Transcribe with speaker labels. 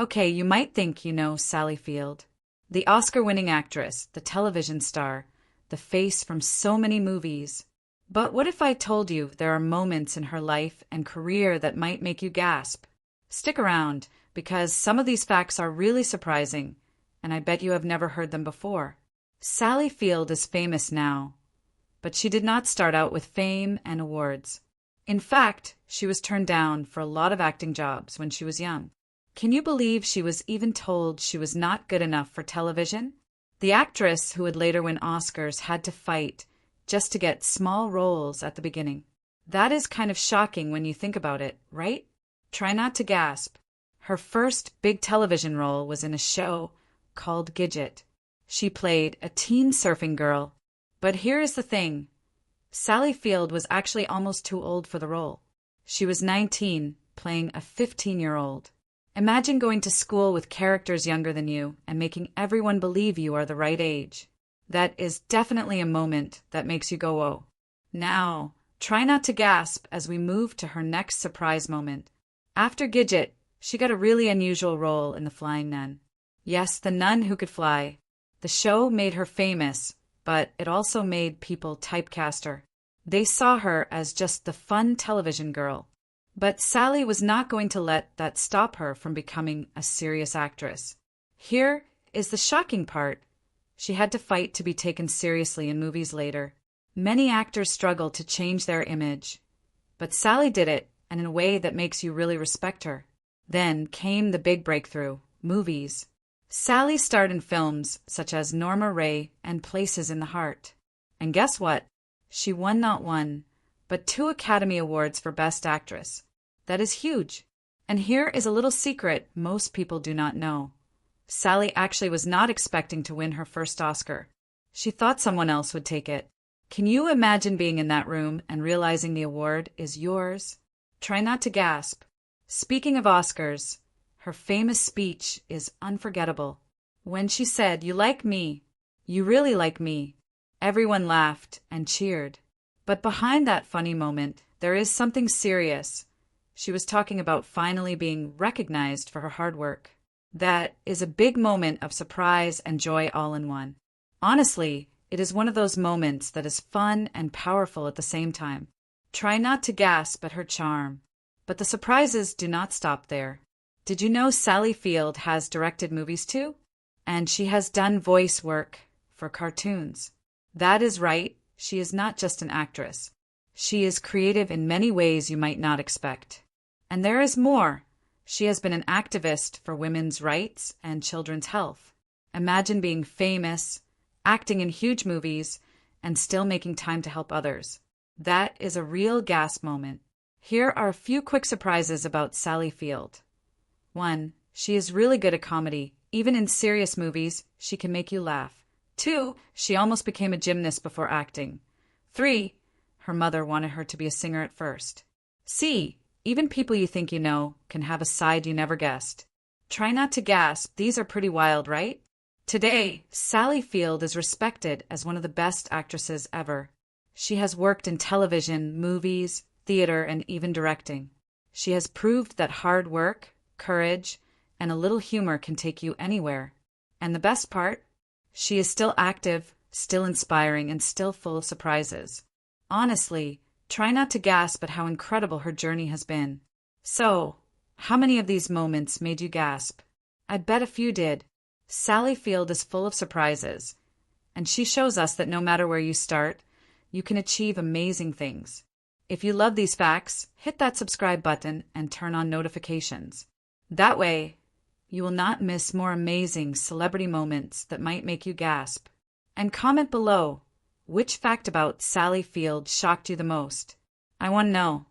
Speaker 1: Okay, you might think you know Sally Field, the Oscar-winning actress, the television star, the face from so many movies. But what if I told you there are moments in her life and career that might make you gasp? Stick around, because some of these facts are really surprising, and I bet you have never heard them before. Sally Field is famous now, but she did not start out with fame and awards. In fact, she was turned down for a lot of acting jobs when she was young. Can you believe she was even told she was not good enough for television? The actress who would later win Oscars had to fight just to get small roles at the beginning. That is kind of shocking when you think about it, right? Try not to gasp. Her first big television role was in a show called Gidget. She played a teen surfing girl. But here is the thing. Sally Field was actually almost too old for the role. She was 19, playing a 15-year-old. Imagine going to school with characters younger than you and making everyone believe you are the right age. That is definitely a moment that makes you go, "Whoa." Now, try not to gasp as we move to her next surprise moment. After Gidget, she got a really unusual role in The Flying Nun. Yes, the nun who could fly. The show made her famous, but it also made people typecast her. They saw her as just the fun television girl. But Sally was not going to let that stop her from becoming a serious actress. Here is the shocking part. She had to fight to be taken seriously in movies later. Many actors struggle to change their image. But Sally did it, and in a way that makes you really respect her. Then came the big breakthrough, movies. Sally starred in films such as Norma Ray and Places in the Heart. And guess what? She won not one, but 2 Academy Awards for Best Actress. That is huge. And here is a little secret most people do not know. Sally actually was not expecting to win her first Oscar. She thought someone else would take it. Can you imagine being in that room and realizing the award is yours? Try not to gasp. Speaking of Oscars, her famous speech is unforgettable. When she said, "You like me. You really like me." Everyone laughed and cheered. But behind that funny moment, there is something serious. She was talking about finally being recognized for her hard work. That is a big moment of surprise and joy all in one. Honestly, it is one of those moments that is fun and powerful at the same time. Try not to gasp at her charm. But the surprises do not stop there. Did you know Sally Field has directed movies too? And she has done voice work for cartoons. That is right, she is not just an actress. She is creative in many ways you might not expect. And there is more. She has been an activist for women's rights and children's health. Imagine being famous, acting in huge movies, and still making time to help others. That is a real gasp moment. Here are a few quick surprises about Sally Field. 1. She is really good at comedy. Even in serious movies, she can make you laugh. 2. She almost became a gymnast before acting. 3. Her mother wanted her to be a singer at first. C. Even people you think you know can have a side you never guessed. Try not to gasp. These are pretty wild, right? Today, Sally Field is respected as one of the best actresses ever. She has worked in television, movies, theater, and even directing. She has proved that hard work, courage, and a little humor can take you anywhere. And the best part? She is still active, still inspiring, and still full of surprises. Honestly, try not to gasp at how incredible her journey has been. So, how many of these moments made you gasp? I bet a few did. Sally Field is full of surprises, and she shows us that no matter where you start, you can achieve amazing things. If you love these facts, hit that subscribe button and turn on notifications. That way, you will not miss more amazing celebrity moments that might make you gasp. And comment below, which fact about Sally Field shocked you the most? I want to know.